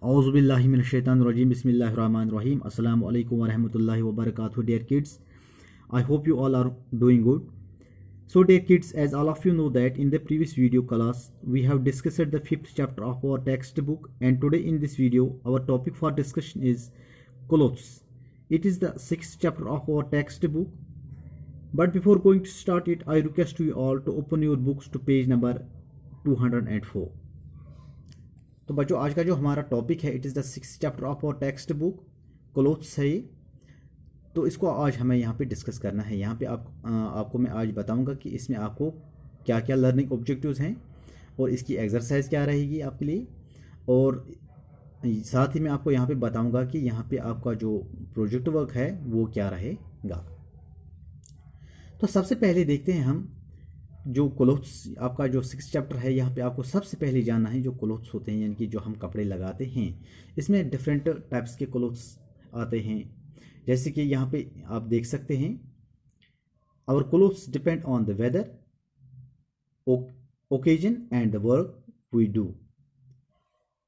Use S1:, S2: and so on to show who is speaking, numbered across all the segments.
S1: Auzubillahiminash-shaytanir-rajim. Bismillahir-rahmanir-rahim. Assalamu alaikum wa rahmatullahi wa barakatuh. Dear kids, I hope you all are doing good. So dear kids, as all of you know that in the previous video class we have discussed the 5th chapter of our textbook, and today in this video our topic for discussion is clothes. It is the 6th chapter of our textbook. But before going to start it, I request you all to open your books to page number 204. तो बच्चों, आज का जो हमारा topic है, it is the 6th chapter of our textbook, clothes है ये। तो इसको आज हमें यहाँ पे डिस्कस करना है। यहाँ पे आपको मैं आज बताऊँगा कि इसमें आपको क्या क्या लर्निंग ऑब्जेक्टिव्स हैं और इसकी एक्सरसाइज क्या रहेगी आपके लिए, और साथ ही मैं आपको यहाँ पे बताऊँगा कि यहाँ पे आपका जो प्रोजेक्ट वर्क है वो क्या रहेगा। तो सबसे पहले देखते हैं हम जो क्लोथ्स, आपका जो 6th चैप्टर है, यहाँ पे आपको सबसे पहले जानना है जो क्लोथ्स होते हैं, यानी कि जो हम कपड़े लगाते हैं। इसमें डिफरेंट टाइप्स के क्लोथ्स आते हैं, जैसे कि यहाँ पे आप देख सकते हैं, our clothes depend on the weather, occasion and the work we do.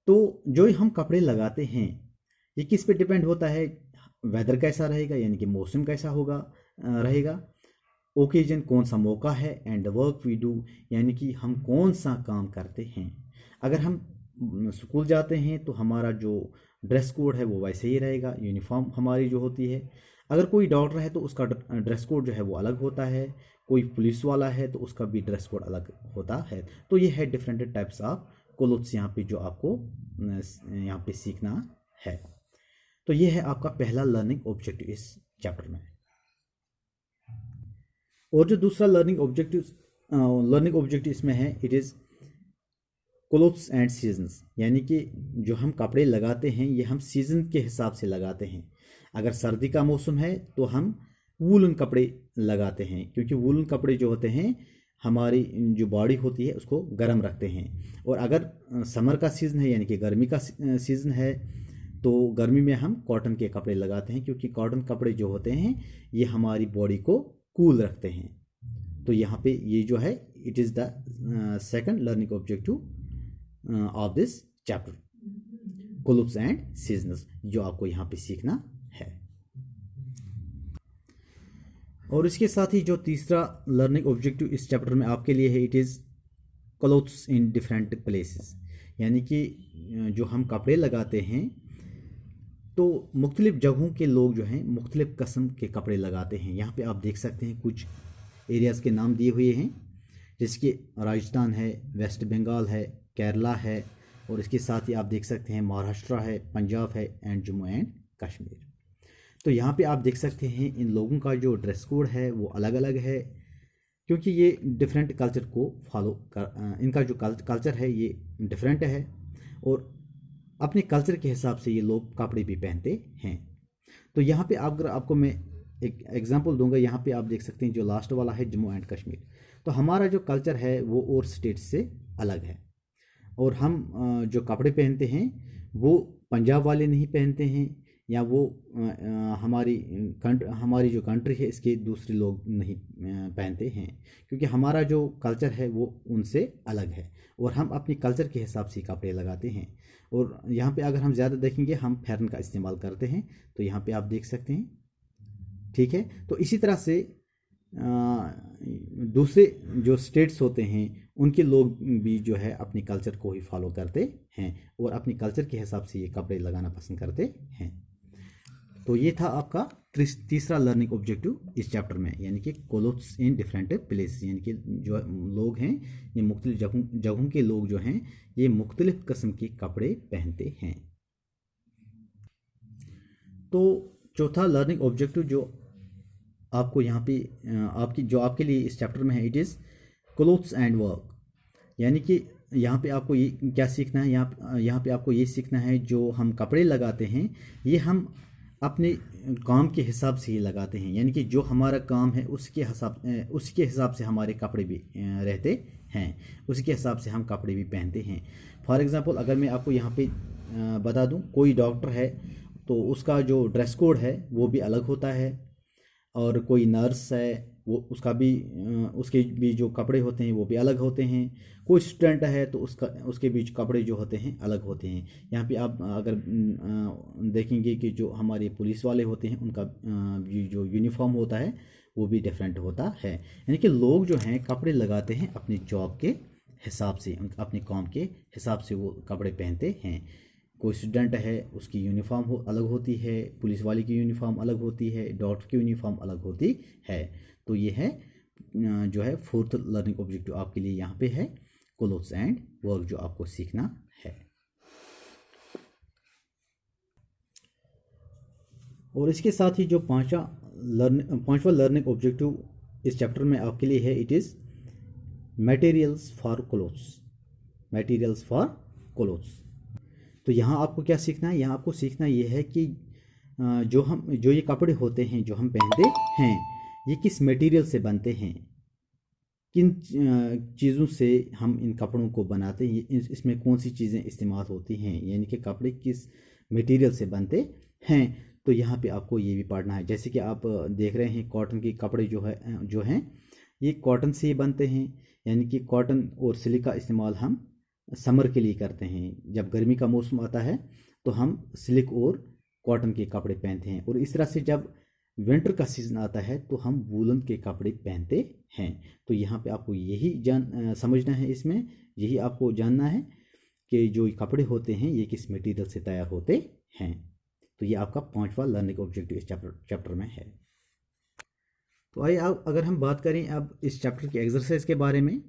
S1: तो जो हम कपड़े लगाते हैं ये किस पे डिपेंड होता है? वेदर कैसा रहेगा, यानी कि मौसम कैसा होगा रहेगा, ओकेजन कौन सा मौका है, एंड वर्क वी डू, यानी कि हम कौन सा काम करते हैं। अगर हम स्कूल जाते हैं तो हमारा जो ड्रेस कोड है वो वैसे ही रहेगा, यूनिफॉर्म हमारी जो होती है। अगर कोई डॉक्टर है तो उसका ड्रेस कोड जो है वो अलग होता है, कोई पुलिस वाला है तो उसका भी ड्रेस कोड अलग होता है। तो ये है डिफरेंट टाइप्स ऑफ क्लोथ्स यहाँ पे जो आपको यहाँ पे सीखना है। तो ये है आपका पहला लर्निंग ऑब्जेक्टिव इस चैप्टर में। और जो दूसरा लर्निंग ऑब्जेक्टिव इसमें है, it is clothes and seasons, यानी कि जो हम कपड़े लगाते हैं ये हम सीज़न के हिसाब से लगाते हैं। अगर सर्दी का मौसम है तो हम वूलन कपड़े लगाते हैं, क्योंकि वूलन कपड़े जो होते हैं हमारी जो बॉडी होती है उसको गर्म रखते हैं। और अगर समर का सीज़न है, यानी कि गर्मी का सीज़न है, तो गर्मी में हम कॉटन के कपड़े लगाते हैं, क्योंकि कॉटन कपड़े जो होते हैं ये हमारी बॉडी को कूल रखते हैं। तो यहाँ पे ये जो है, it is the second learning objective of this chapter, clothes and seasons, जो आपको यहाँ पे सीखना है। और इसके साथ ही जो तीसरा लर्निंग ऑब्जेक्टिव इस चैप्टर में आपके लिए है, it is clothes in different places, यानी कि जो हम कपड़े लगाते हैं तो मुख्तलिफ जगहों के लोग जो हैं मुख्तलिफ किस्म के कपड़े लगाते हैं। यहाँ पे आप देख सकते हैं कुछ एरियाज़ के नाम दिए हुए हैं, जिसके राजस्थान है, वेस्ट बंगाल है, केरला है, और इसके साथ ही आप देख सकते हैं महाराष्ट्र है, पंजाब है, एंड जम्मू एंड कश्मीर। तो यहाँ पे आप देख सकते हैं इन लोगों का जो ड्रेस कोड है वो अलग अलग है, क्योंकि ये डिफरेंट कल्चर को फॉलो कर, इनका जो कल्चर है ये डिफरेंट है, और अपने कल्चर के हिसाब से ये लोग कपड़े भी पहनते हैं। तो यहाँ पे अगर आपको मैं एक एग्जांपल दूंगा, यहाँ पे आप देख सकते हैं जो लास्ट वाला है जम्मू एंड कश्मीर। तो हमारा जो कल्चर है वो और स्टेट से अलग है, और हम जो कपड़े पहनते हैं वो पंजाब वाले नहीं पहनते हैं, या वो हमारी जो कंट्री है इसके दूसरे लोग नहीं पहनते हैं, क्योंकि हमारा जो कल्चर है वो उनसे अलग है, और हम अपनी कल्चर के हिसाब से कपड़े लगाते हैं। और यहाँ पे अगर हम ज़्यादा देखेंगे हम फेरन का इस्तेमाल करते हैं, तो यहाँ पे आप देख सकते हैं, ठीक है। तो इसी तरह से दूसरे जो स्टेट्स होते हैं उनके लोग भी जो है अपनी कल्चर को ही फॉलो करते हैं, और अपनी कल्चर के हिसाब से ये कपड़े लगाना पसंद करते हैं। तो ये था आपका तीसरा लर्निंग ऑब्जेक्टिव इस चैप्टर में, यानी कि क्लोथ्स इन डिफरेंट प्लेसेस, यानी कि जो लोग हैं ये मुख्तलिफ जगहों के लोग जो हैं ये मुख्तलिफ किस्म के कपड़े पहनते हैं। तो चौथा लर्निंग ऑब्जेक्टिव जो आपको यहाँ पे आपके लिए इस चैप्टर में है, it is clothes and work, यानी कि यहाँ पे आपको ये क्या सीखना है, यहाँ पे आपको ये सीखना है जो हम कपड़े लगाते हैं ये हम अपने काम के हिसाब से ही लगाते हैं, यानी कि जो हमारा काम है उसके हिसाब से हमारे कपड़े भी रहते हैं, उसके हिसाब से हम कपड़े भी पहनते हैं। फॉर एग्ज़ाम्पल अगर मैं आपको यहाँ पे बता दूँ, कोई डॉक्टर है तो उसका जो ड्रेस कोड है वो भी अलग होता है, और कोई नर्स है वो उसके भी जो कपड़े होते हैं वो भी अलग होते हैं। कोई स्टूडेंट है तो उसके बीच कपड़े जो होते हैं अलग होते हैं। यहाँ पे आप अगर देखेंगे कि जो हमारे पुलिस वाले होते हैं उनका जो यूनिफॉर्म होता है वो भी डिफरेंट होता है। यानी कि लोग जो हैं कपड़े लगाते हैं अपनी जॉब के हिसाब से, अपने काम के हिसाब से वो कपड़े पहनते हैं। कोई स्टूडेंट है उसकी यूनिफॉर्म अलग होती है, पुलिस वाले की यूनिफॉर्म अलग होती है, डॉक्टर की यूनिफॉर्म अलग होती है। तो ये है जो है फोर्थ लर्निंग ऑब्जेक्टिव आपके लिए यहाँ पे है क्लोथ्स एंड वर्क, जो आपको सीखना है। और इसके साथ ही जो पांचवा लर्निंग ऑब्जेक्टिव इस चैप्टर में आपके लिए है, it is materials for clothes. Materials for clothes, तो यहाँ आपको क्या सीखना है? यहाँ आपको सीखना ये है कि जो ये कपड़े होते हैं जो हम पहनते हैं ये किस मटेरियल से बनते हैं, किन चीज़ों से हम इन कपड़ों को बनाते हैं, इसमें कौन सी चीज़ें इस्तेमाल होती हैं, यानी कि कपड़े किस मटेरियल से बनते हैं। तो यहाँ पे आपको ये भी पढ़ना है। जैसे कि आप देख रहे हैं कॉटन के कपड़े जो हैं ये कॉटन से ही बनते हैं, यानी कि कॉटन और सिल्क का इस्तेमाल हम समर के लिए करते हैं। जब गर्मी का मौसम आता है तो हम सिल्क और कॉटन के कपड़े पहनते हैं, और इस तरह से जब विंटर का सीज़न आता है तो हम वूलन के कपड़े पहनते हैं। तो यहाँ पे आपको यही समझना है, इसमें यही आपको जानना है कि जो कपड़े होते हैं ये किस मटेरियल से तैयार होते हैं। तो ये आपका पांचवा लर्निंग ऑब्जेक्टिव इस चैप्टर में है। तो आइए अब अगर हम बात करें अब इस चैप्टर की एक्सरसाइज के बारे में,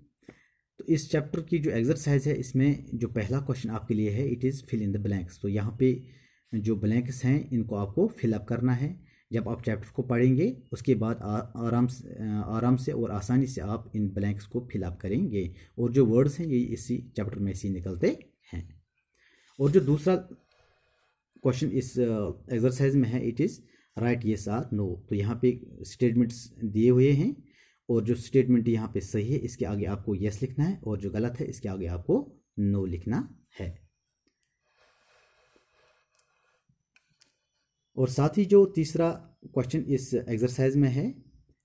S1: तो इस चैप्टर की जो एक्सरसाइज है इसमें जो पहला क्वेश्चन आपके लिए है, it is fill in the blanks. तो यहाँ पे जो ब्लैंक्स हैं इनको आपको फिल अप करना है। जब आप चैप्टर को पढ़ेंगे उसके बाद आराम से और आसानी से आप इन ब्लैंक्स को फिल अप करेंगे, और जो वर्ड्स हैं ये इसी चैप्टर में से निकलते हैं। और जो दूसरा क्वेश्चन इस एक्सरसाइज में है, it is right yes or no. तो यहाँ पे स्टेटमेंट्स दिए हुए हैं, और जो स्टेटमेंट यहाँ पे सही है इसके आगे आपको यस लिखना है, और जो गलत है इसके आगे आपको नो लिखना है। और साथ ही जो तीसरा क्वेश्चन इस एक्सरसाइज में है,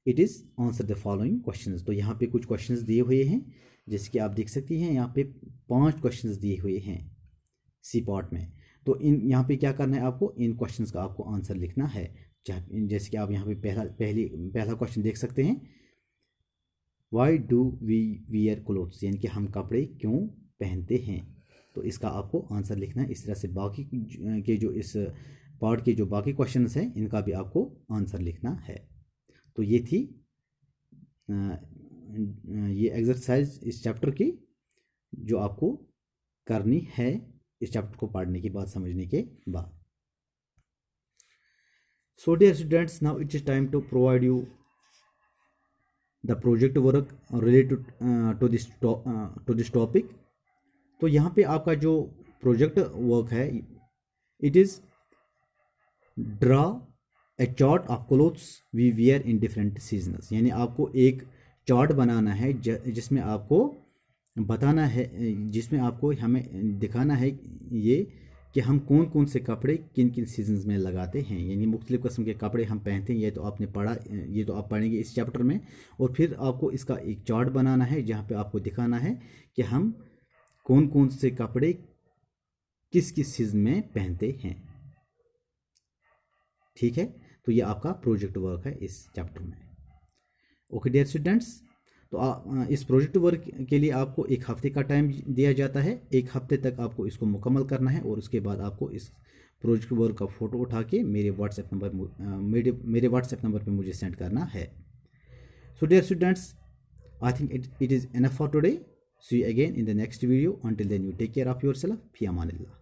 S1: it is answer the following questions. तो यहाँ पे कुछ क्वेश्चंस दिए हुए हैं, जैसे कि आप देख सकती हैं यहाँ पे 5 क्वेश्चंस दिए हुए हैं सी पार्ट में। तो यहाँ पे क्या करना है, आपको इन क्वेश्चंस का आपको आंसर लिखना है। जैसे कि आप यहाँ पे पहला क्वेश्चन देख सकते हैं, why do we wear clothes, यानी कि हम कपड़े क्यों पहनते हैं। तो इसका आपको आंसर लिखना है। इस तरह से बाकी के जो इस पार्ट के जो बाकी क्वेश्चंस हैं इनका भी आपको आंसर लिखना है। तो ये थी ये एक्सरसाइज इस चैप्टर की जो आपको करनी है इस चैप्टर को पढ़ने के बाद, समझने के बाद। So dear students, now it is time to provide you the project work related to this topic. तो यहाँ पे आपका जो प्रोजेक्ट वर्क है, it is draw a chart of clothes we wear in different seasons. यानी आपको एक chart बनाना है जिसमें आपको बताना है, जिसमें आपको हमें दिखाना है ये कि हम कौन कौन से कपड़े किन किन सीजन्स में लगाते हैं। यानी मुख्तलिफ़ किस्म के कपड़े हम पहनते हैं, ये तो आपने पढ़ा, ये तो आप पढ़ेंगे इस चैप्टर में। और फिर आपको इसका एक चार्ट बनाना है जहाँ पे आपको दिखाना है कि हम कौन कौन से कपड़े किस किस सीजन में पहनते हैं। ठीक है, तो ये आपका प्रोजेक्ट वर्क है इस चैप्टर में। ओके डियर स्टूडेंट्स, तो इस प्रोजेक्ट वर्क के लिए आपको 1 हफ्ते का टाइम दिया जाता है। 1 हफ्ते तक आपको इसको मुकम्मल करना है, और उसके बाद आपको इस प्रोजेक्ट वर्क का फ़ोटो उठा के मेरे व्हाट्सएप नंबर पे मुझे सेंड करना है। So dear students, I think it is enough for today. See you again in the next video. Until then, you take care of yourself. Fi amanillah.